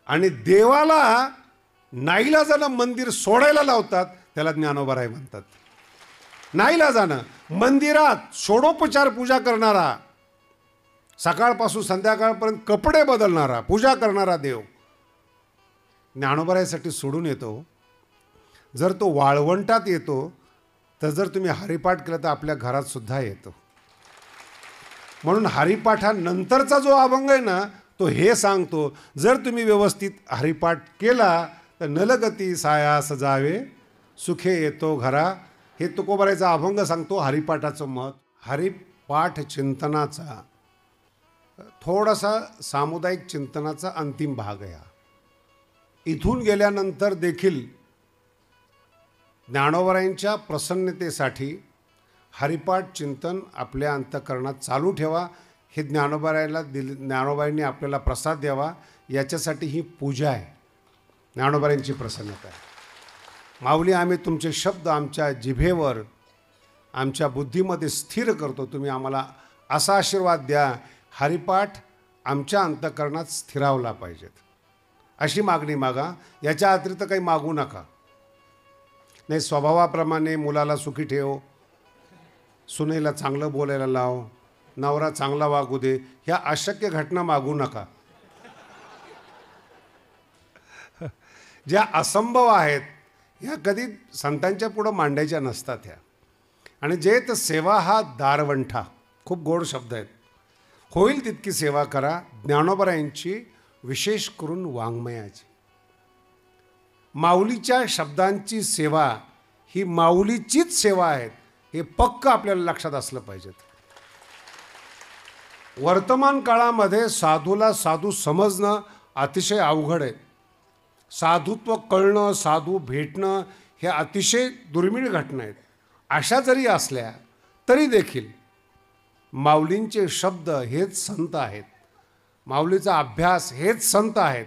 आणि देवाला नाईलाजानं मंदिर सोडायला लावतात, त्याला ज्ञानोबाराय म्हणतात. नाईलाजानं मंदिरात षोडोपचार पूजा करणारा, सकाळपासून संध्याकाळपर्यंत कपडे बदलणारा, पूजा करणारा देव ज्ञानोबारायसाठी सोडून येतो. जर तो वाळवंटात येतो तर जर तुम्ही हरिपाठ केला तर आपल्या घरात सुद्धा येतो. म्हणून हरिपाठानंतरचा जो अभंग आहे ना, तो हे सांगतो, जर तुम्ही व्यवस्थित हरिपाठ केला तर नलगती साया सजावे सुखे येतो घरा. हे तुकोबारायचा अभंग सांगतो हरिपाठाचं मत. हरिपाठ चिंतनाचा थोडासा सामुदायिक चिंतनाचा अंतिम भाग आहे. इथून गेल्यानंतर देखील ज्ञानोबारायांच्या प्रसन्नतेसाठी हरिपाठ चिंतन आपल्या अंतःकरणात चालू ठेवा. हे ज्ञानोबारायांनी आपल्याला प्रसाद द्यावा, याच्यासाठी ही पूजा आहे, ज्ञानोबारायांची प्रसन्नता आहे. माऊली, आम्ही तुमचे शब्द आमच्या जिभेवर, आमच्या बुद्धीमध्ये स्थिर करतो. तुम्ही आम्हाला असा आशीर्वाद द्या, हरिपाठ आमच्या अंतःकरणात स्थिरावला पाहिजेत, अशी मागणी मागा. याच्या अतिरिक्त काही मागू नका. नाही, स्वभावाप्रमाणे मुलाला सुखी ठेव, सुनेला चांगलं बोलायला लाव, नवरा चांगला वागू दे, ह्या अशक्य घटना मागू नका. ज्या असंभव आहेत ह्या कधी संतांच्या पुढं मांडायच्या नसतात ह्या. आणि जे तर सेवा हा दारवंठा, खूप गोड शब्द आहेत. होईल तितकी सेवा करा. ज्ञानोबारायांची विशेष करून वाङ्मयाची, माऊलीच्या शब्दांची सेवा ही माऊलीचीच सेवा आहे, हे पक्क आपल्याला लक्षात असलं पाहिजे. वर्तमान काळामध्ये साधूला साधू समजणं अतिशय अवघड आहे. साधुत्व कळणं, साधू भेटणं हे अतिशय दुर्मिळ घटना आहेत. अशा जरी असल्या तरी देखील माऊलींचे शब्द हेच संत आहेत, माऊलीचा अभ्यास हेच संत आहेत,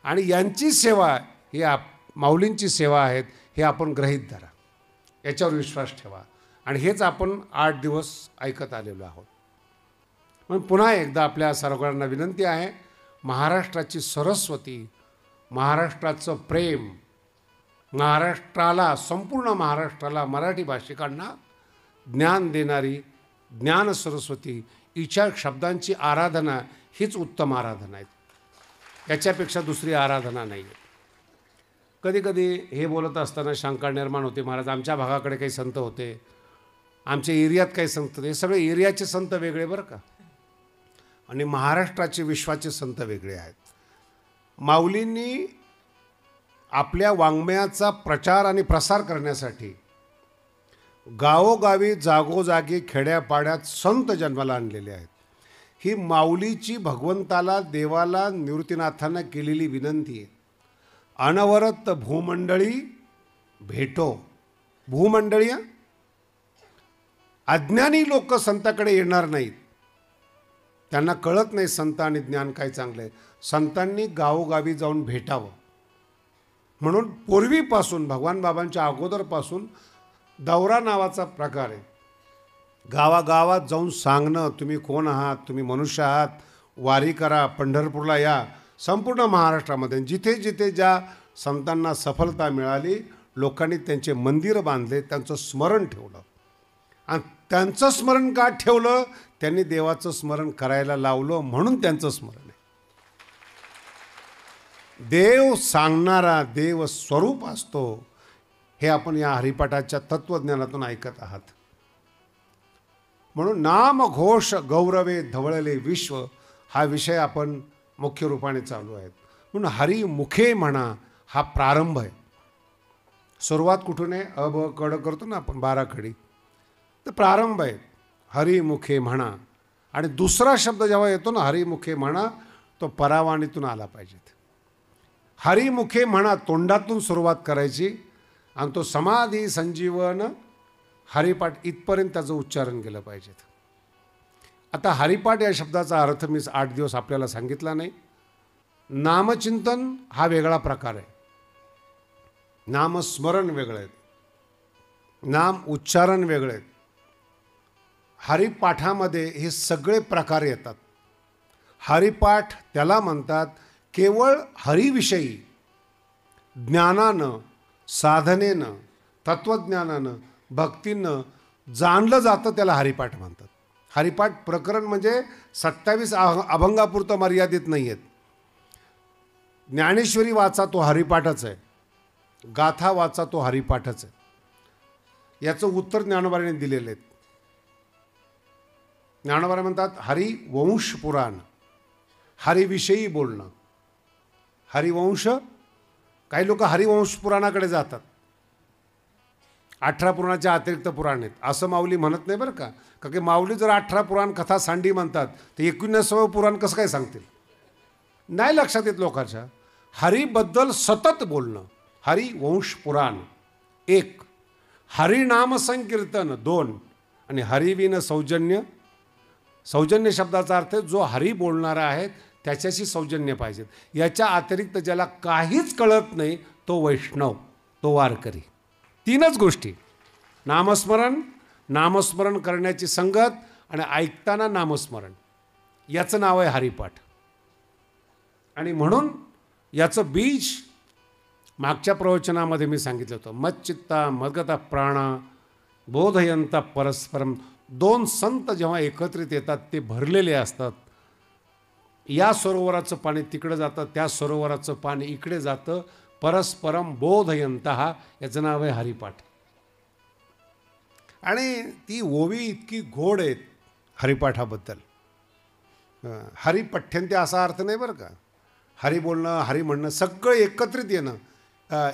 आणि यांची सेवा ही माऊलींची सेवा आहेत, हे आपण गृहीत धरा, याच्यावर विश्वास ठेवा. आणि हेच आपण 8 दिवस ऐकत आलेलो आहोत. म्हणून पुन्हा एकदा आपल्या सर्वांना विनंती आहे, महाराष्ट्राची सरस्वती, महाराष्ट्राचं प्रेम, महाराष्ट्राला, संपूर्ण महाराष्ट्राला, मराठी भाषिकांना ज्ञान देणारी ज्ञान सरस्वती, हिच्या शब्दांची आराधना हीच उत्तम आराधना आहे. याच्यापेक्षा दुसरी आराधना नाही आहे. कधीकधी हे बोलत असताना शंका निर्माण होते, महाराज आमच्या भागाकडे काही संत होते, आमच्या एरियात काही संत होते. हे सगळे एरियाचे संत वेगळे बरं का, आणि महाराष्ट्राचे, विश्वाचे संत वेगळे आहेत. माऊलींनी आपल्या वाङ्मयाचा प्रचार आणि प्रसार करण्यासाठी गावोगावी, जागोजागी, खेड्यापाड्यात संत जन्माला आणलेले आहेत. ही माऊलीची भगवंताला, देवाला, निवृत्तीनाथांना केलेली विनंती आहे. अनवरत भूमंडळी भेटो. भूमंडळी, अज्ञानी लोक संताकडे येणार नाहीत, त्यांना कळत नाही संत आणि ज्ञान काय चांगलं आहे. संतांनी गावोगावी जाऊन भेटावं. म्हणून पूर्वीपासून, भगवान बाबांच्या अगोदरपासून दौरा नावाचा प्रकार आहे. गावागावात जाऊन सांगणं, तुम्ही कोण आहात, तुम्ही मनुष्य आहात, वारी करा, पंढरपूरला या. संपूर्ण महाराष्ट्रामध्ये जिथे जिथे ज्या संतांना सफलता मिळाली, लोकांनी त्यांचे मंदिर बांधले, त्यांचं स्मरण ठेवलं. आणि त्यांचं स्मरण का ठेवलं? त्यांनी देवाचं स्मरण करायला लावलं, म्हणून त्यांचं स्मरण आहे. देव सांगणारा देव स्वरूप असतो, हे आपण या हरिपाठाच्या तत्वज्ञानातून ऐकत आहात. म्हणून नाम घोष गौरवे धवळले विश्व हा विषय आपण मुख्य रूपाने चालू आहेत. म्हणून हरिमुखे म्हणा हा प्रारंभ आहे. सुरुवात कुठून आहे? अ ब कड करतो ना आपण 12 खडी, तर प्रारंभ आहे हरिमुखे म्हणा. आणि दुसरा शब्द जेव्हा येतो ना हरिमुखे म्हणा, तो परावाणीतून आला पाहिजे. हरिमुखे म्हणा तोंडातून सुरुवात करायची, आणि तो समाधी संजीवन हरिपाठ इथपर्यंत त्याचं उच्चारण केलं पाहिजे. आता हरिपाठ या शब्दाचा अर्थ मी 8 दिवस आपल्याला सांगितला नाही. नामचिंतन हा वेगळा प्रकार आहे, नामस्मरण वेगळं आहे, नाम उच्चारण वेगळे आहेत. हरिपाठामध्ये हे सगळे प्रकार येतात. हरिपाठ त्याला म्हणतात केवळ हरिविषयी ज्ञानानं, साधनेनं, तत्त्वज्ञानानं, भक्तीनं जाणलं जातं, त्याला हरिपाठ म्हणतात. हरिपाठ प्रकरण म्हणजे 27 अभंगापुरतं मर्यादित नाही आहेत. ज्ञानेश्वरी वाचा तो हरिपाठच आहे, गाथा वाचा तो हरिपाठच आहे. याचं उत्तर ज्ञानोबाने दिलेलं आहे. ज्ञानोबा म्हणतात हरिवंश पुराण, हरिविषयी बोलणं. हरिवंश, काही लोक हरिवंश पुराणाकडे जातात. 18 पुराणाच्या अतिरिक्त पुराण आहेत असं माऊली म्हणत नाही बरं का. की माऊली जर 18 पुराण कथा सांडी म्हणतात तर 19वे पुराण कसं काय सांगतील? नाही लक्षात येत लोकांच्या. हरीबद्दल सतत बोलणं, हरिवंश पुराण 1, हरिनाम संकीर्तन 2, आणि हरिविन सौजन्य. सौजन्य शब्दाचा अर्थ जो हरी बोलणारा आहे त्याच्याशी सौजन्य पाहिजे. याच्या अतिरिक्त ज्याला काहीच कळत नाही तो वैष्णव, तो वारकरी. 3च गोष्टी: नामस्मरण, नामस्मरण करण्याची संगत आणि ऐकताना नामस्मरण. याचं नाव आहे हरिपाठ. आणि म्हणून याचं बीज मागच्या प्रवचनामध्ये मी सांगितलं होतं. मच्चित्ता मद्गता प्राणा बोधयंता परस्परम. 2 संत जेव्हा एकत्रित येतात ते भरलेले असतात. या सरोवराचं पाणी तिकडे जातं, त्या सरोवराचं पाणी इकडे जातं. परस्परम बोधयंतः, याचं नाव आहे हरिपाठ. आणि ती ओवी इतकी गोड आहेत हरिपाठाबद्दल. हरिपठ्यंते असा अर्थ नाही बरं का. हरी बोलणं, हरी म्हणणं, सगळं एकत्रित येणं.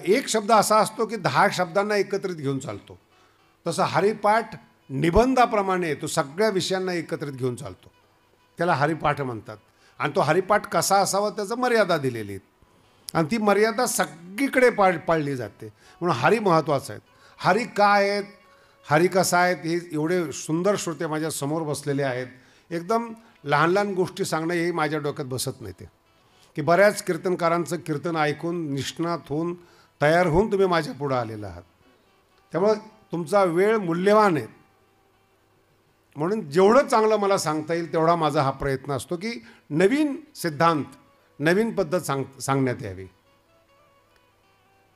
एक शब्द असा असतो की 10 शब्दांना एकत्रित घेऊन चालतो. तसं हरिपाठ निबंधाप्रमाणे तो सगळ्या विषयांना एकत्रित घेऊन चालतो. त्याला हरिपाठ म्हणतात. आणि तो हरिपाठ कसा असावा त्याचं मर्यादा दिलेली आहे. आणि ती मर्यादा सगळीकडे पाळली जाते. म्हणून हरी महत्त्वाचं आहे. हरी काय आहेत, हरी कसा आहेत, हे एवढे सुंदर श्रोते माझ्या समोर बसलेले आहेत. एकदम लहान लहान गोष्टी सांगणं हे माझ्या डोक्यात बसत नाही. ते की बऱ्याच कीर्तनकारांचं कीर्तन ऐकून निष्णात होऊन तयार होऊन तुम्ही माझ्या पुढं आलेला आहात. त्यामुळं तुमचा वेळ मूल्यवान आहे. म्हणून जेवढं चांगलं मला सांगता येईल तेवढा माझा हा प्रयत्न असतो की नवीन सिद्धांत, नवीन पद्धत सांगण्यात यावी.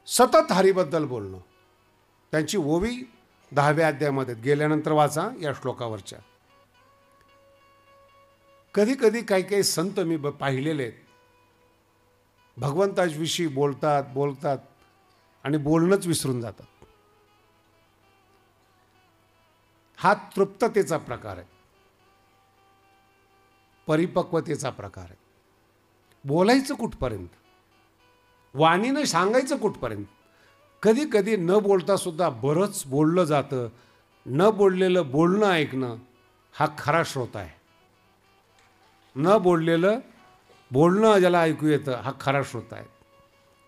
सतत हरीबद्दल बोलणं. त्यांची ओवी 10व्या अध्यायामध्ये गेल्यानंतर वाचा या श्लोकावरच्या. कधी कधी काही काही संत मी पाहिलेले आहेत, भगवंताविषयी बोलतात आणि बोलणंच विसरून जातात. हा तृप्ततेचा प्रकार आहे, परिपक्वतेचा प्रकार आहे. बोलायचं कुठपर्यंत, वाणीनं सांगायचं कुठपर्यंत. कधी कधी न बोलता सुद्धा बरंच बोललं जातं. न बोललेलं बोलणं ऐकणं हा खरा श्रोता आहे. न बोललेलं बोलणं ज्याला ऐकू येतं हा खरा श्रोता आहे.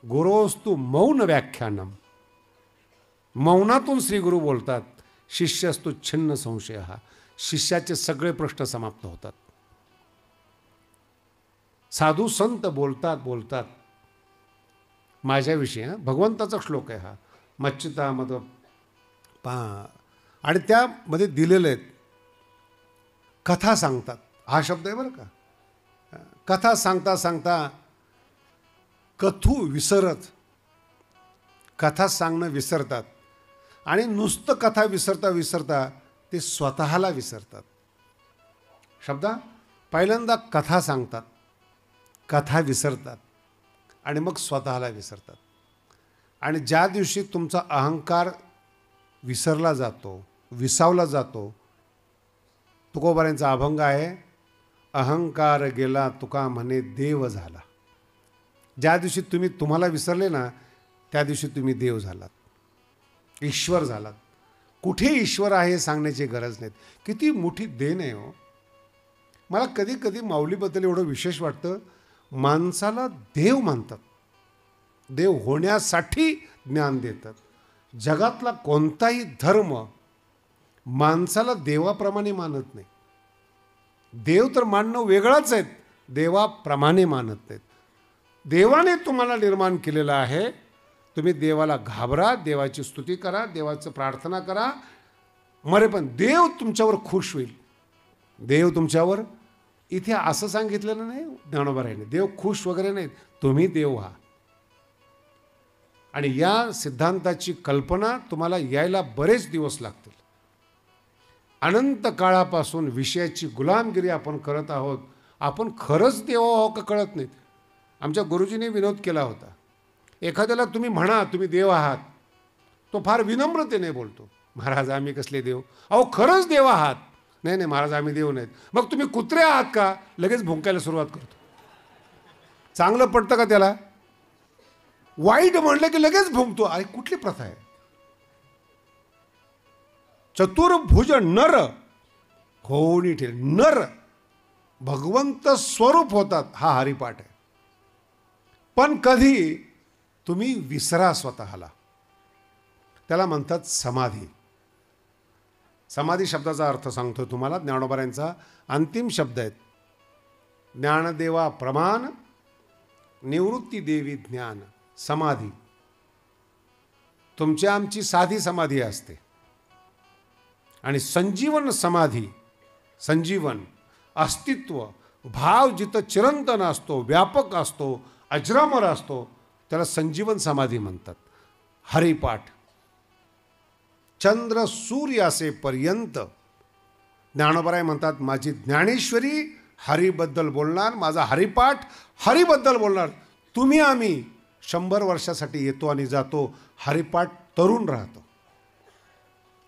गुरोस्तु मौन व्याख्यानम. मौनातून श्रीगुरू बोलतात. शिष्यस्तु छिन्न संशय. हा शिष्याचे सगळे प्रश्न समाप्त होतात. साधू संत बोलतात माझ्याविषयी. भगवंताचा श्लोक आहे हा. मच्चिता मद आणि त्यामध्ये दिलेले आहेत. कथा सांगतात हा शब्द आहे बरं का. कथा सांगता सांगता कथू विसरत. कथा सांगणं विसरतात. आणि नुसतं कथा विसरता ते स्वतःला विसरतात. शब्द पहिल्यांदा कथा सांगतात, कथा विसरतात आणि मग स्वतःला विसरतात. आणि ज्या दिवशी तुमचा अहंकार विसरला जातो, विसावला जातो, तुकोबारायांचा अभंग आहे, अहंकार गेला तुका म्हणे देव झाला. ज्या दिवशी तुम्ही तुम्हाला विसरले ना त्या दिवशी तुम्ही देव झालात, ईश्वर झालात. कुठे ईश्वर आहे हे सांगण्याची गरज नाही. किती मोठी देण आहे हो. मला कधी कधी माऊलीबद्दल एवढं विशेष वाटतं. माणसाला देव मानतात, देव होण्यासाठी ज्ञान देतात. जगातला कोणताही धर्म माणसाला देवाप्रमाणे मानत नाही. देव तर मानणं वेगळाच आहेत, देवाप्रमाणे मानत नाहीत. देवाने तुम्हाला निर्माण केलेलं आहे. तुम्ही देवाला घाबरा, देवाची स्तुती करा, देवाचं प्रार्थना करा. मरे पण देव तुमच्यावर खुश होईल. देव तुमच्यावर इथे असं सांगितलेलं नाही ज्ञानोबारायांनी, देव खुश वगैरे नाहीत, तुम्ही देव व्हा. आणि या सिद्धांताची कल्पना तुम्हाला यायला बरेच दिवस लागतील. अनंत काळापासून विषयाची गुलामगिरी आपण करत आहोत. आपण खरंच देव आहो का कळत नाहीत. आमच्या गुरुजींनी विनोद केला होता, एखाद्याला तुम्ही म्हणा तुम्ही देव आहात, तो फार विनम्रतेने बोलतो, महाराज आम्ही कसले देव. अहो खरंच देव आहात. नाही नाही महाराज आम्ही देव नाहीत. मग तुम्ही कुत्रे आहात का. लगेच भुंकायला सुरुवात करतो. चांगलं पडतं का त्याला. वाईट म्हणलं की लगेच भुंकतो. अरे कुठली प्रथा आहे. चतुर्भुज नर कोणी ठेल, नर भगवंत स्वरूप होतात, हा हरिपाठ आहे. पण कधी तुम्ही विसरा स्वतःला, त्याला म्हणतात समाधी. समाधी शब्दाचा अर्थ सांगतो तुम्हाला, ज्ञानोबारायांचा अंतिम शब्द आहेत. ज्ञानदेवा प्रमाण, निवृत्ती देवी ज्ञान. समाधी तुमची आमची साधी समाधी असते. आणि संजीवन समाधी, संजीवन अस्तित्व भाव जिथं चिरंतन असतो, व्यापक असतो, अजरामर असतो, त्याला संजीवन समाधी म्हणतात. हरिपाठ चंद्र सूर्य असेपर्यंत ज्ञानोबराय म्हणतात माझी ज्ञानेश्वरी हरीबद्दल बोलणार, माझा हरिपाठ हरीबद्दल बोलणार. तुम्ही आम्ही 100 वर्षासाठी येतो आणि जातो, हरिपाठ तरुण राहतो,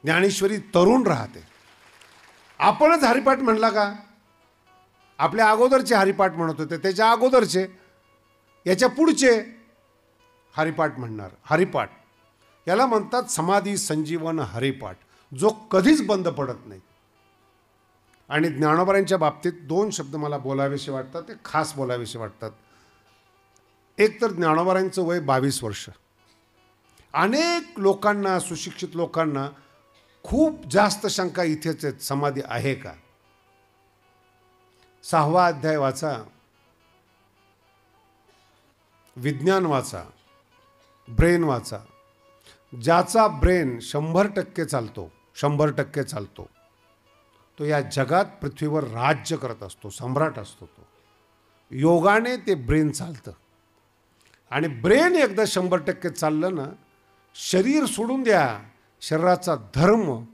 ज्ञानेश्वरी तरुण राहते. आपणच हरिपाठ म्हणला का. आपल्या अगोदरचे हरिपाठ म्हणत होते, त्याच्या अगोदरचे, याच्या पुढचे हरिपाठ म्हणणार. हरिपाठ याला म्हणतात समाधी संजीवन हरिपाठ, जो कधीच बंद पडत नाही. आणि ज्ञानोबारांच्या बाबतीत 2 शब्द मला बोलावेसे वाटतात, ते खास बोलावेसे वाटतात. एक तर ज्ञानोबारांचं वय 22 वर्ष. अनेक लोकांना, सुशिक्षित लोकांना खूप जास्त शंका इथेच आहेत, समाधी आहे का. 6वा अध्याय वाचा, विज्ञान वाचा, ब्रेन वाचा. ज्याचा ब्रेन 100% चालतो, 100% चालतो, तो या जगात पृथ्वीवर राज्य करत असतो, सम्राट असतो. तो योगाने ते ब्रेन चालतं. आणि ब्रेन एकदा 100% चाललं ना, शरीर सोडून द्या, शरीराचा धर्म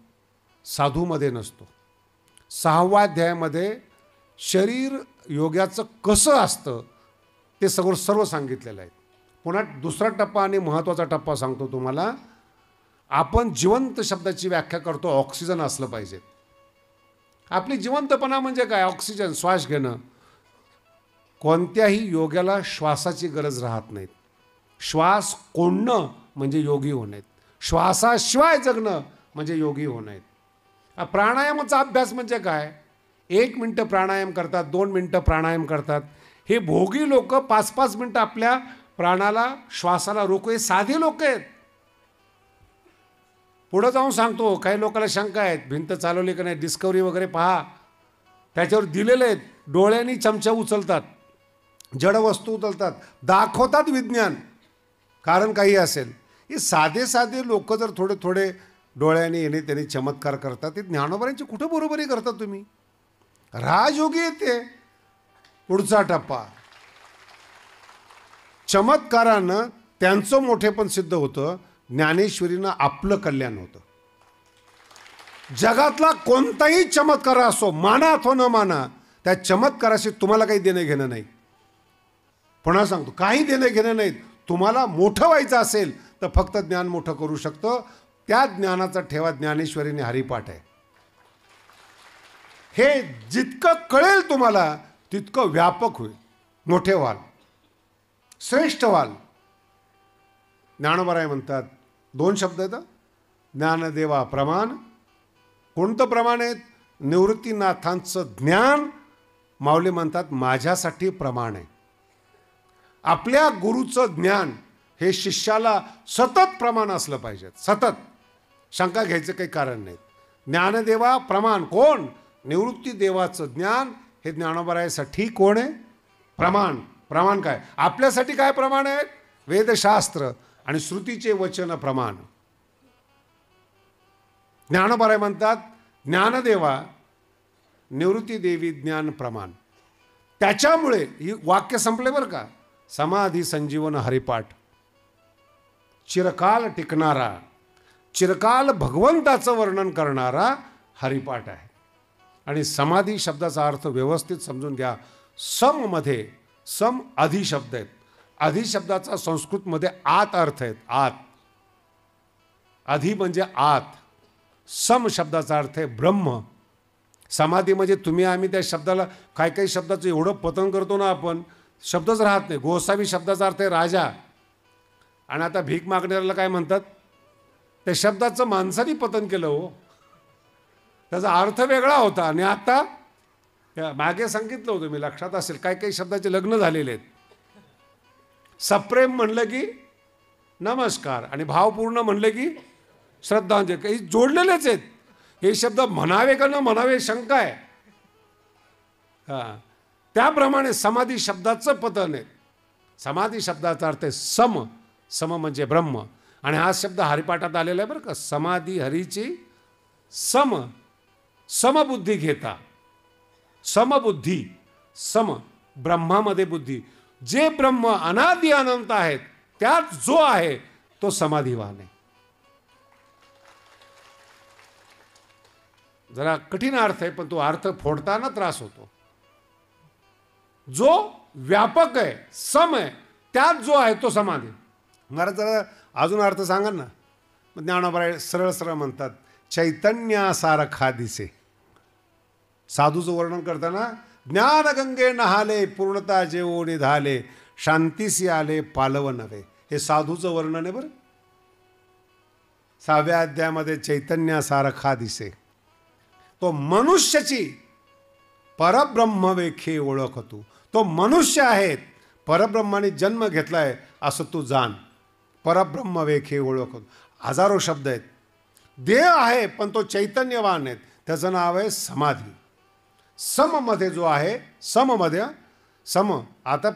साधूमध्ये नसतो. 6व्या अध्यायामध्ये शरीर योगाचं कसं असतं ते सर्व सांगितलेलं आहे. पुन्हा दुसरा टप्पा आणि महत्त्वाचा टप्पा सांगतो तुम्हाला. आपण जिवंत शब्दाची व्याख्या करतो, ऑक्सिजन असलं पाहिजे. आपली जिवंतपणा म्हणजे काय. ऑक्सिजन, श्वास घेणं. कोणत्याही योग्याला श्वासाची गरज राहत नाही. श्वास कोंडणं म्हणजे योगी होणे, श्वासाशिवाय जगणं म्हणजे योगी होणे. प्राणायामाचा अभ्यास म्हणजे काय. 1 मिनिटं प्राणायाम करतात, 2 मिनिटं प्राणायाम करतात. हे भोगी लोक 5-5 मिनिटं आपल्या प्राणाला, श्वासाला रोखू. हे साधे लोक आहेत. पुढं जाऊन सांगतो, काही लोकांना शंका आहेत, भिंत चालवली का नाही, डिस्कवरी वगैरे पहा, त्याच्यावर दिलेले आहेत. डोळ्यांनी चमचा उचलतात, जड वस्तू उचलतात, दाखवतात विज्ञान, कारण काही असेल. हे साधे साधे लोक जर थोडे थोडे डोळ्याने येणे त्यांनी चमत्कार करतात, ते ज्ञानोबारांची कुठं बरोबरी करता तुम्ही. राजयोगी येते. पुढचा टप्पा, चमत्कारानं त्यांचं मोठेपण सिद्ध होतं, ज्ञानेश्वरीनं आपलं कल्याण होतं. जगातला कोणताही चमत्कार असो, माना अथवा न माना, त्या चमत्काराशी तुम्हाला काही देणं घेणं नाही. पुन्हा सांगतो, काही देणं घेणं नाही. तुम्हाला मोठं व्हायचं असेल तर फक्त ज्ञान मोठं करू शकतं. त्या ज्ञानाचा ठेवा ज्ञानेश्वरीने हरिपाठ आहे. हे जितकं कळेल तुम्हाला तितकं व्यापक होईल, मोठे व्हाल, श्रेष्ठ व्हाल. ज्ञानोबाराय म्हणतात 2 शब्द आहेत, ज्ञानदेवा प्रमाण. कोणतं प्रमाण आहेत. निवृत्तीनाथांचं ज्ञान. माऊली म्हणतात माझ्यासाठी प्रमाण आहे. आपल्या गुरुचं ज्ञान हे शिष्याला सतत प्रमाण असलं पाहिजे, सतत. शंका घ्यायचं काही कारण नाही. ज्ञानदेवा प्रमाण कोण. निवृत्ती देवाचं ज्ञान हे ज्ञानोबारायसाठी कोण आहे. प्रमाण. प्रमाण काय. आपल्यासाठी काय प्रमाण आहे. वेदशास्त्र आणि श्रुतीचे वचन प्रमाण. ज्ञानोबाराय म्हणतात ज्ञानदेवा निवृत्ती देवी ज्ञान प्रमाण. त्याच्यामुळे ही वाक्य संपले बरं का. समाधी संजीवन हरिपाठ, चिरकाल टिकणारा, चिरकाल भगवंताचं वर्णन करणारा हरिपाठ आहे. आणि समाधी शब्दाचा अर्थ व्यवस्थित समजून घ्या. सम मध्ये सम आधी शब्द आहेत. आधी शब्दाचा संस्कृतमध्ये आत अर्थ आहेत. आत, आधी म्हणजे आत. सम शब्दाचा अर्थ आहे ब्रह्म. समाधी म्हणजे तुम्ही आम्ही त्या शब्दाला काही काही शब्दाचं एवढं पतन करतो ना आपण, शब्दच राहत नाही. गोसावी शब्दाचा अर्थ आहे राजा. आणि आता भीक मागणाऱ्याला काय म्हणतात? त्या शब्दाचं माणसाने पतन केलं हो. त्याचा अर्थ वेगळा होता. आणि आता मागे सांगितलं होतं मी, लक्षात असेल, काही काही शब्दाचे लग्न झालेले आहेत. सप्रेम म्हणलं की नमस्कार, आणि भावपूर्ण म्हणलं की श्रद्धांजली, काही जोडलेलेच आहेत. हे शब्द म्हणावे का न म्हणावे शंका आहे. त्याप्रमाणे समाधी शब्दाचं पतन आहे. समाधी शब्दाचा अर्थ आहे सम. सम म्हणजे ब्रह्म. आणि हा शब्द हरिपाठात आलेला आहे बरं का. समाधी हरीची सम, समबुद्धी घेता. समबुद्धी, सम, ब्रह्मामध्ये बुद्धी. जे ब्रह्म अनादि अनंत आहेत त्यात जो आहे तो समाधीवान आहे. जरा कठीण अर्थ आहे, पण तो अर्थ फोडताना त्रास होतो. जो व्यापक आहे, सम आहे, त्यात जो आहे तो समाधी. महाराज जरा अजून अर्थ सांगा ना. ज्ञानोबा सरळ सरळ म्हणतात, चैतन्यासारखा दिसे. साधूचं वर्णन करताना, ज्ञानगंगे नहाले, पूर्णता जेवो निधाले, शांतीसी आले पालव नव्हे. हे साधूचं वर्णन आहे बरं. 6व्या अध्यायामध्ये चैतन्यासारखा दिसे. तो मनुष्याची परब्रह्म वेखे ओळखतो. तो मनुष्य आहे, परब्रह्माने जन्म घेतलाय असं तू जाण. परब्रह्म वेखे ओळखतो. हजारो शब्द आहेत. देह आहे पण तो चैतन्यवान आहे, त्याचं नाव आहे समाधी. सममध्ये जो आहे, सममध्ये सम, आता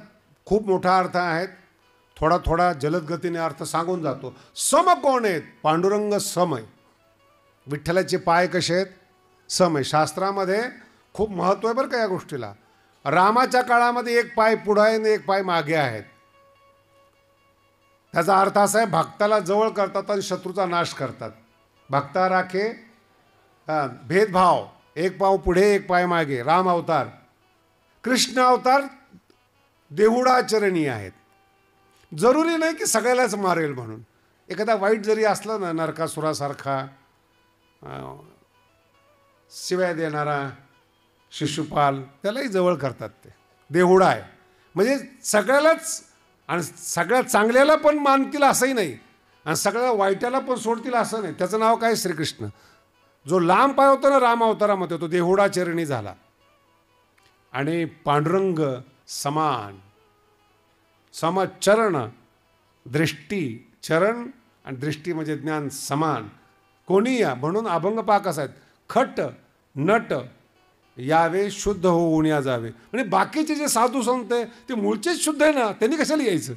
खूप मोठा अर्थ आहे, थोडा थोडा जलद गतीने अर्थ सांगून जातो. सम कोण आहेत? पांडुरंग सम आहे. विठ्ठलाचे पाय कसे आहेत? सम आहे. शास्त्रामध्ये खूप महत्त्व आहे बरं का या गोष्टीला. रामाच्या काळामध्ये एक पाय पुढे आहे आणि एक पाय मागे आहेत. त्याचा अर्थ असा आहे, भक्ताला जवळ करतात आणि शत्रूचा नाश करतात. भक्ता राखे भेदभाव, एक पाव पुढे एक पाय मागे. राम अवतार, कृष्ण अवतार देहुडाचरणी आहेत. जरुरी नाही की सगळ्यालाच मारेल म्हणून. एखादा वाईट जरी असला ना, नरकासुरासारखा, शिवाय देणारा शिशुपाल, त्यालाही जवळ करतात. ते देहुडा आहे म्हणजे सगळ्यालाच, आणि सगळ्या चांगल्याला पण मानतील असंही नाही, आणि सगळ्या वाईटाला पण सोडतील असं नाही. त्याचं नाव काय? श्रीकृष्ण. जो लांब पाय होता ना राम अवतारामध्ये, तो देहुडाचरणी झाला. आणि पांडुरंग समान, समचरण, दृष्टी, चरण आणि दृष्टी म्हणजे ज्ञान समान. कोणी या म्हणून अभंग पाक आहेत. खट नट यावे, शुद्ध होऊन या जावे. म्हणजे बाकीचे जे साधू संत आहे ते मूळचेच शुद्ध आहे ना, त्यांनी कशाला यायचं?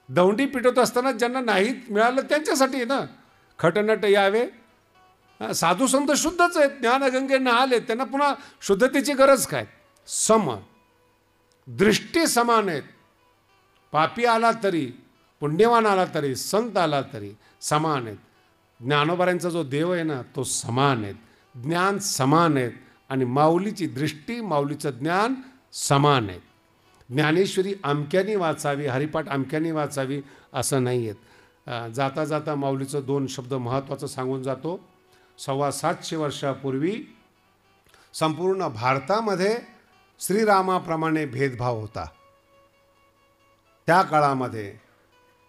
दौंडी पिटवत असताना ज्यांना नाही मिळालं त्यांच्यासाठी ना. खटनट यावे, साधू संत शुद्धच आहेत, ज्ञानगंगे नहाले, त्यांना पुन्हा शुद्धतेची गरज काय? सम, दृष्टी समान आहेत. पापी आला तरी, पुण्यवान आला तरी, संत आला तरी समान आहेत. ज्ञानोबाऱ्यांचा जो देव आहे ना तो समान आहेत. ज्ञान समान आहेत आणि माऊलीची दृष्टी, माऊलीचं ज्ञान समान आहेत. ज्ञानेश्वरी अमक्यानी वाचावी, हरिपाठ अमक्यानी वाचावी असं नाही आहेत. जाता जाता माऊलीचं 2 शब्द महत्त्वाचं सांगून जातो. 725 वर्षापूर्वी संपूर्ण भारतामध्ये श्रीरामाप्रमाणे भेदभाव होता. त्या काळामध्ये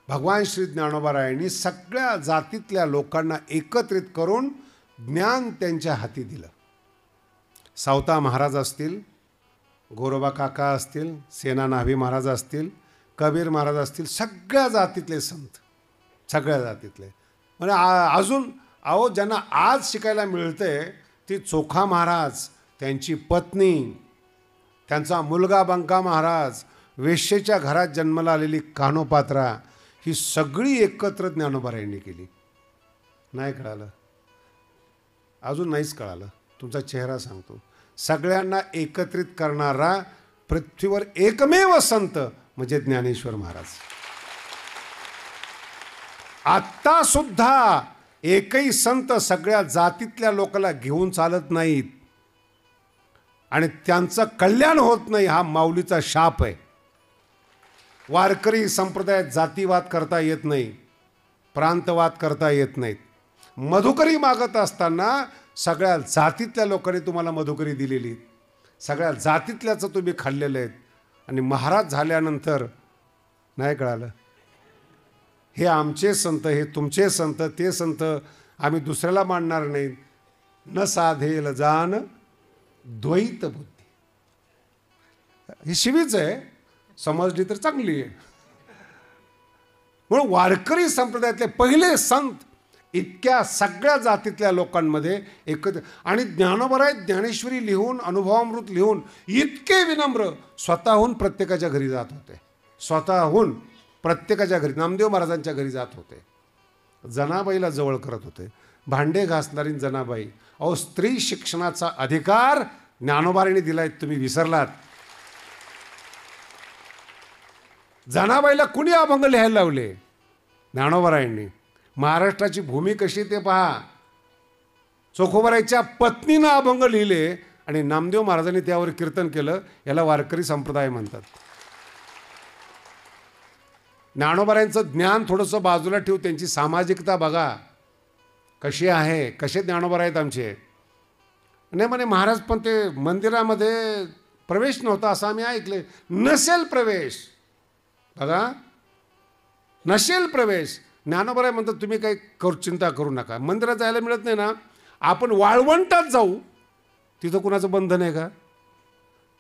भगवान श्री ज्ञानोबारायांनी सगळ्या जातीतल्या लोकांना एकत्रित करून ज्ञान त्यांच्या हाती दिलं. सावता महाराज असतील, गोरोबा काका असतील, सेना नाभी महाराज असतील, कबीर महाराज असतील, सगळ्या जातीतले संत, सगळ्या जातीतले. म्हणजे अजून अहो ज्यांना आज शिकायला मिळते ती चोखा महाराज, त्यांची पत्नी, त्यांचा मुलगा बंका महाराज, वेश्येच्या घरात जन्माला आलेली कानोपात्रा, ही सगळी एकत्र ज्ञानोबारायांनी केली. नाही कळालं? अजून नाहीच कळालं. तुमचा चेहरा सांगतो. सगळ्यांना एकत्रित करणारा पृथ्वीवर एकमेव संत म्हणजे ज्ञानेश्वर महाराज. आत्ता सुद्धा एकही संत सगळ्या जातीतल्या लोकांना घेऊन चालत नाहीत आणि त्यांचं कल्याण होत नाही. हा माऊलीचा शाप आहे. वारकरी संप्रदायात जातीवाद करता येत नाही, प्रांतवाद करता येत नाहीत. मधुकरी मागत असताना सगळ्या जातीतल्या लोकांनी तुम्हाला मधुकरी दिलेली, सगळ्या जातीतल्याचं तुम्ही खाल्लेलं आहेत आणि महाराज झाल्यानंतर नाही कळालं हे आमचे संत, हे तुमचे संत, ते संत, आम्ही दुसऱ्याला मानणार नाहीत. न साधेल जान द्वैत बुद्धी. ही शिवीच आहे, समजली तर चांगली आहे. म्हणून वारकरी संप्रदायातले पहिले संत इतक्या सगळ्या जातीतल्या लोकांमध्ये एकत्र. आणि ज्ञानोबराय ज्ञानेश्वरी लिहून, अनुभवामृत लिहून इतके विनम्र स्वतःहून प्रत्येकाच्या घरी जात होते. स्वतःहून प्रत्येकाच्या घरी, नामदेव महाराजांच्या घरी जात होते. जनाबाईला जवळ करत होते. भांडे घासणारी जनाबाई. अहो, स्त्री शिक्षणाचा अधिकार ज्ञानोबारांनी दिलाय, तुम्ही विसरलात. जनाबाईला कुणी अभंग लिहायला लावले? ज्ञानोबारायांनी. महाराष्ट्राची भूमी कशी ते पहा. चोखोबारायच्या पत्नीनं अभंग लिहिले आणि नामदेव महाराजांनी त्यावर कीर्तन केलं. याला वारकरी संप्रदाय म्हणतात. ज्ञानोबारायांचं ज्ञान थोडंसं बाजूला ठेवू, त्यांची सामाजिकता बघा कशी आहे. कसे ज्ञानोबाराय आहेत आमचे. नाही म्हणे महाराज पण ते मंदिरामध्ये प्रवेश नव्हता असं आम्ही ऐकले. नसेल प्रवेश, बघा नसेल प्रवेश. ज्ञानोबाराय म्हणतात तुम्ही काही चिंता करू नका, मंदिरात जायला मिळत नाही ना, आपण वाळवंटात जाऊ, तिथं कुणाचं बंधन आहे का?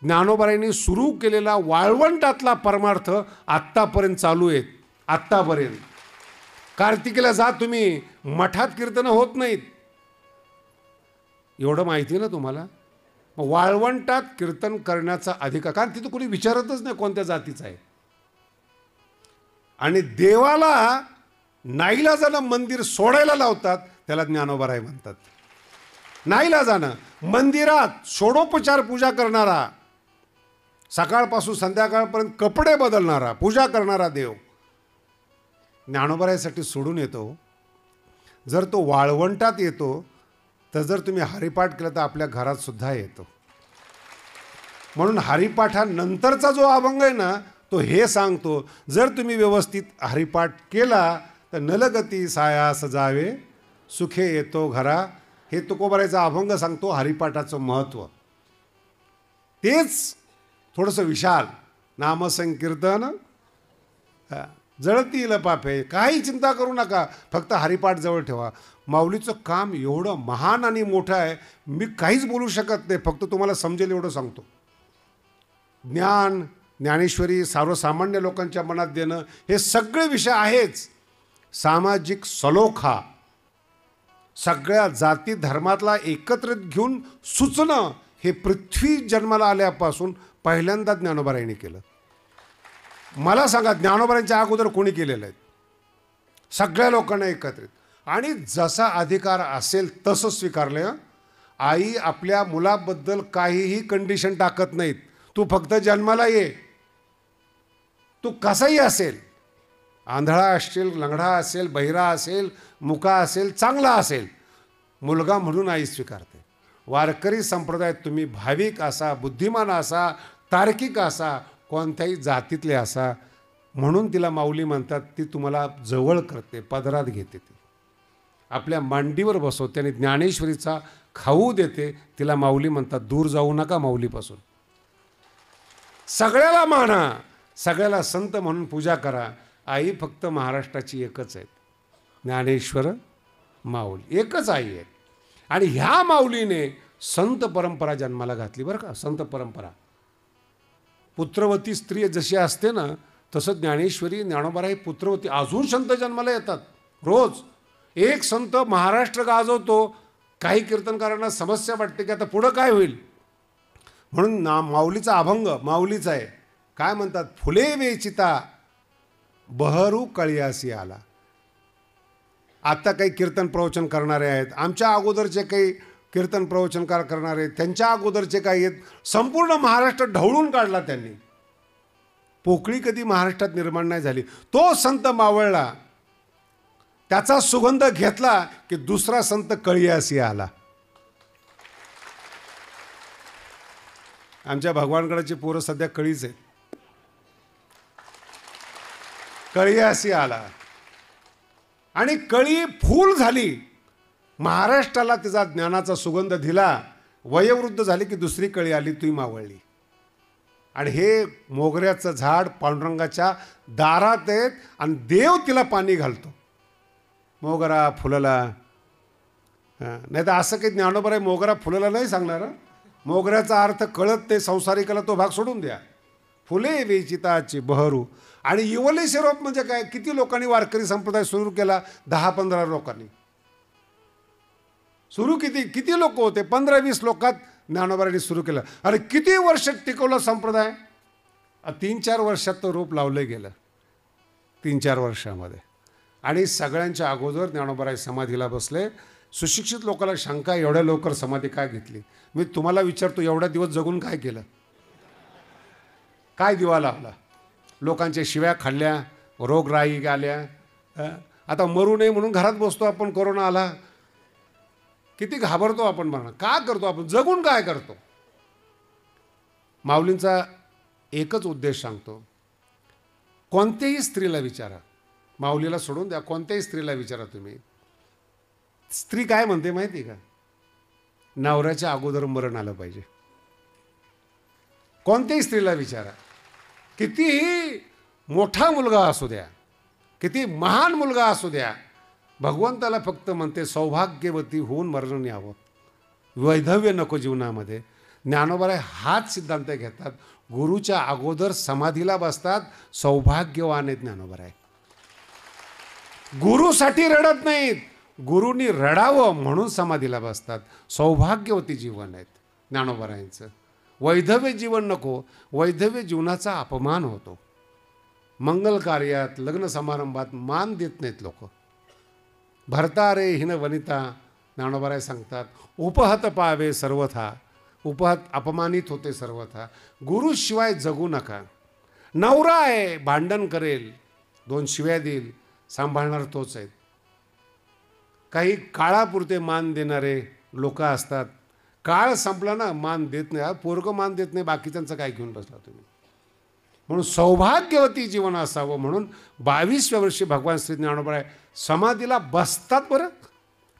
ज्ञानोबारायांनी सुरू केलेला वाळवंटातला परमार्थ आत्तापर्यंत चालू आहेत. आत्तापर्यंत कार्तिकीला जा तुम्ही, मठात कीर्तनं होत नाहीत. एवढं माहिती ना तुम्हाला. मग वाळवंटात कीर्तन करण्याचा अधिकार, कारण तिथं कोणी विचारतच नाही कोणत्या जातीचा आहे. आणि देवाला नाईलाजानं मंदिर सोडायला लावतात, त्याला ज्ञानोबाराय म्हणतात. नाईलाजानं मंदिरात षोडोपचार पूजा करणारा, सकाळपासून संध्याकाळपर्यंत कपडे बदलणारा, पूजा करणारा देव ज्ञानोबारायसाठी सोडून येतो. जर तो वाळवंटात येतो तर जर तुम्ही हरिपाठ केला तर आपल्या घरात सुद्धा येतो. म्हणून हरिपाठानंतरचा जो अभंग आहे ना, तो हे सांगतो, जर तुम्ही व्यवस्थित हरिपाठ केला तर नलगती साया सजावे, सुखे येतो घरा. हे तुकोबारायचा अभंग सांगतो हरिपाठाचं महत्त्व. तेच थोडंसं विशाल. नामसंकीर्तन जळतील पापे, काही चिंता करू नका, फक्त हरिपाठ जवळ ठेवा. माऊलीचं काम एवढं महान आणि मोठं आहे, मी काहीच बोलू शकत नाही, फक्त तुम्हाला समजेल एवढं सांगतो. ज्ञान, ज्ञानेश्वरी सर्वसामान्य लोकांच्या मनात देणं, हे सगळे विषय आहेच. सामाजिक सलोखा, सगळ्या जाती धर्मातला एकत्रित घेऊन सुचणं, हे पृथ्वी जन्माला आल्यापासून पहिल्यांदा ज्ञानोबारायांनी केलं. मला सांगा, ज्ञानोबारायांच्या अगोदर कोणी केलेलं आहे? सगळ्या लोकांना एकत्रित. आणि जसा अधिकार असेल तसं स्वीकारलं. आई आपल्या मुलाबद्दल काहीही कंडिशन टाकत नाहीत. तू फक्त जन्माला ये, तू कसाही असेल, आंधळा असेल, लंगडा असेल, बहिरा असेल, मुका असेल, चांगला असेल, मुलगा म्हणून आई स्वीकारते. वारकरी संप्रदायात तुम्ही भाविक असा, बुद्धिमान असा, तार्किक असा, कोणत्याही जातीतले असा, म्हणून तिला माऊली म्हणतात. ती तुम्हाला जवळ करते, पदरात घेते, ती आपल्या मांडीवर बसवते आणि ज्ञानेश्वरीचा खाऊ देते. तिला माऊली म्हणतात. दूर जाऊ नका माऊलीपासून. सगळ्याला माना, सगळ्याला संत म्हणून पूजा करा. आई फक्त महाराष्ट्राची एकच आहे, ज्ञानेश्वर माऊली एकच आई आहे. आणि ह्या माऊलीने संत परंपरा जन्माला घातली बरं का. संत परंपरा, पुत्रवती स्त्री जशी असते ना, तसं ज्ञानेश्वरी, ज्ञानोबाराय पुत्रवती. अजून संत जन्माला येतात रोज. एक संत महाराष्ट्र गाजवतो. काही कीर्तनकारांना समस्या वाटते की आता पुढं काय होईल, म्हणून माऊलीचा अभंग माऊलीचा आहे. काय म्हणतात? फुले वेचिता बहरू कळियासी आला. आता काही कीर्तन प्रवचन करणारे आहेत, आमच्या अगोदरचे काही कीर्तन प्रवचनकार करणारे, त्यांच्या अगोदरचे काही आहेत, संपूर्ण महाराष्ट्र ढवळून काढला त्यांनी. पोकळी कधी महाराष्ट्रात निर्माण नाही झाली. तो संत मावळला, त्याचा सुगंध घेतला की दुसरा संत कळियासी आला. आमच्या भगवानगडाची पोरं सध्या कळीच आहेत. कळियासी आला आणि कळी फूल झाली. महाराष्ट्राला तिचा ज्ञानाचा सुगंध दिला. वयोवृद्ध झाली की दुसरी कळी आली, ती मावळली. आणि हे मोगऱ्याचं झाड पांडुरंगाच्या दारात आहेत आणि देव तिला पाणी घालतो. मोगरा फुलला, नाही तर असं काही ज्ञानोबा मोगरा फुलला नाही सांगणार. मोगऱ्याचा अर्थ कळत ते संसारिकाला तो भाग सोडून द्या. फुले विचिताची बहरू. आणि इवले शिरोप म्हणजे काय? किती लोकांनी वारकरी संप्रदाय सुरू केला? 10-15 लोकांनी सुरू. किती लोक होते? 15-20 लोकात ज्ञानोबांनी सुरू केलं. अरे किती वर्ष टिकवलं संप्रदाय? 3-4 वर्षात तो रूप लावलं गेलं, 3-4 वर्षामध्ये. आणि सगळ्यांच्या अगोदर ज्ञानोबा समाधीला बसले. सुशिक्षित लोकांना शंका, एवढ्या लवकर समाधी काय घेतली? मी तुम्हाला विचारतो, एवढ्या दिवस जगून काय केलं? काय दिवा लावला? लोकांच्या शिव्या खाल्ल्या, रोगराई आल्या. आता मरू नये म्हणून घरात बसतो आपण. कोरोना आला, किती घाबरतो आपण. म्हणा का करतो आपण? जगून काय करतो? माऊलींचा एकच उद्देश सांगतो. कोणत्याही स्त्रीला विचारा, माऊलीला सोडून द्या, कोणत्याही स्त्रीला विचारा तुम्ही, स्त्री काय म्हणते माहिती का? नवऱ्याच्या अगोदर मरण आलं पाहिजे. कोणत्याही स्त्रीला विचारा, कितीही मोठा मुलगा असू द्या, किती महान मुलगा असू द्या, भगवंताला फक्त म्हणते सौभाग्यवती होऊन मरण यावं, वैधव्य नको जीवनामध्ये. ज्ञानोबा हाच सिद्धांत घेतात. गुरुच्या अगोदर समाधीला बसतात. सौभाग्यवान आहेत ज्ञानोबा. गुरुसाठी रडत नाहीत, गुरुनी रडावं म्हणून समाधीला बसतात. सौभाग्यवती जीवन आहेत ज्ञानोबारायांचं. वैधव्य जीवन नको. वैधव्य जीवनाचा अपमान होतो. मंगल कार्यात, लग्न समारंभात मान देत नाहीत लोक. भरता रे हिन वनिता, ज्ञानोबाराय सांगतात, उपहत पावे सर्वथा. उपहत अपमानित होते सर्वथा. गुरुशिवाय जगू नका. नवरा आहे, भांडण करेल, 2 शिव्या देईल, सांभाळणार तोच आहेत. काही काळापुरते मान देणारे लोक असतात. काळ संपला ना, मान देत नाही. पोरगं मान देत नाही, बाकीच्यांचं काय घेऊन बसला तुम्ही? म्हणून सौभाग्यवती जीवन असावं म्हणून 22व्या वर्षी भगवान श्री ज्ञानोबा समाधीला बसतात. बरं,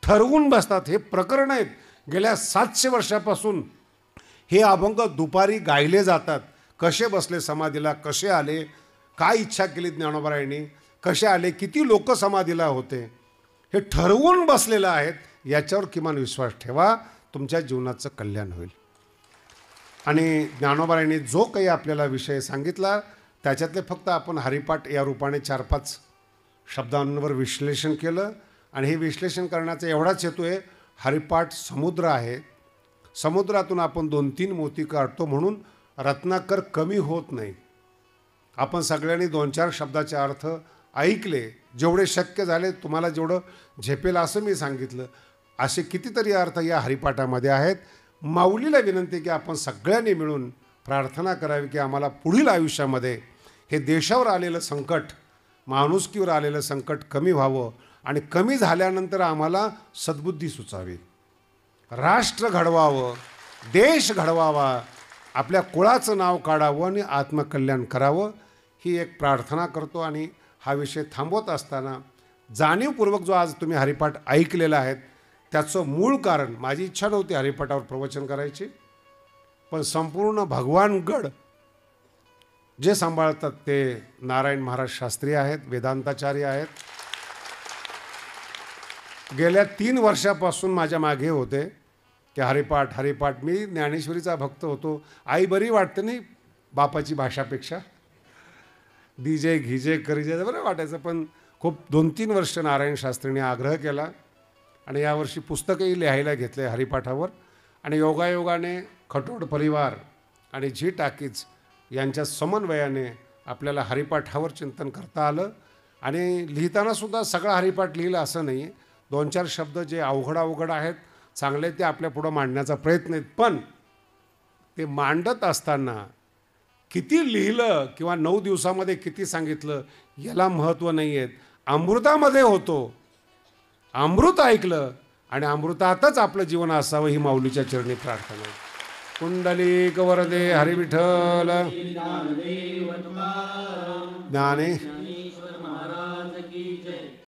ठरवून बसतात. हे प्रकरण आहेत. गेल्या 700 वर्षापासून हे अभंग दुपारी गायले जातात. कसे बसले समाधीला, कसे आले, काय इच्छा केली ज्ञानोबारायांनी, कसे आले, किती लोक समाधीला होते, हे ठरवून बसलेलं आहेत. याच्यावर किमान विश्वास ठेवा, तुमच्या जीवनाचं कल्याण होईल. आणि ज्ञानोबारायांनी जो काही आपल्याला विषय सांगितला त्याच्यातले फक्त आपण हरिपाठ या रूपाने 4-5 शब्दांवर विश्लेषण केलं. आणि हे विश्लेषण करण्याचा एवढाच हेतू आहे, हरिपाठ समुद्र आहे. समुद्रातून आपण 2-3 मोती काढतो म्हणून रत्नाकर कमी होत नाही. आपण सगळ्यांनी 2-4 शब्दाचे अर्थ ऐकले, जेवढे शक्य झाले, तुम्हाला जेवढं झेपेल असं मी सांगितलं. असे कितीतरी अर्थ या हरिपाठामध्ये आहेत. माऊलीला विनंती की आपण सगळ्यांनी मिळून प्रार्थना करावी की आम्हाला पुढील आयुष्यामध्ये हे देशावर आलेलं संकट, माणुसकीवर आलेलं संकट कमी व्हावं. आणि कमी झाल्यानंतर आम्हाला सद्बुद्धी सुचावी, राष्ट्र घडवावं, देश घडवावा, आपल्या कुळाचं नाव काढावं आणि आत्मकल्याण करावं, ही एक प्रार्थना करतो. आणि हा विषय थांबवत असताना जाणीवपूर्वक जो आज तुम्ही हरिपाठ ऐकलेला आहे त्याचं मूळ कारण, माझी इच्छा नव्हती हरिपाठावर प्रवचन करायची, पण संपूर्ण भगवानगड जे सांभाळतात ते नारायण महाराज शास्त्री आहेत, वेदांताचार्य आहेत. गेल्या 3 वर्षापासून माझ्या मागे होते की हरिपाठ हरिपाठ. मी ज्ञानेश्वरीचा भक्त होतो. आई बरी वाटते नाही बापाची भाषापेक्षा, डीजे घिजे करीजे बरं वाटायचं. पण खूप 2-3 वर्ष नारायण शास्त्रीने आग्रह केला आणि यावर्षी पुस्तकही लिहायला घेतले हरिपाठावर. आणि योगायोगाने खटोड परिवार आणि झी टाकीज यांच्या समन्वयाने आपल्याला हरिपाठावर चिंतन करता आलं. आणि लिहितानासुद्धा सगळा हरिपाठ लिहिला असं नाही, 2-4 शब्द जे अवघड आहेत चांगले ते आपल्या पुढं मांडण्याचा प्रयत्न आहेत. पण ते मांडत असताना किती लिहिलं किंवा 9 दिवसामध्ये किती सांगितलं याला महत्त्व नाही आहेत. अमृतामध्ये होतो, अमृत ऐकलं आणि अमृतातच आपलं जीवन असावं ही माऊलीच्या चरणी प्रार्थना आहे. कुंडलिक वरदे हरिविठ्ठल ज्ञाने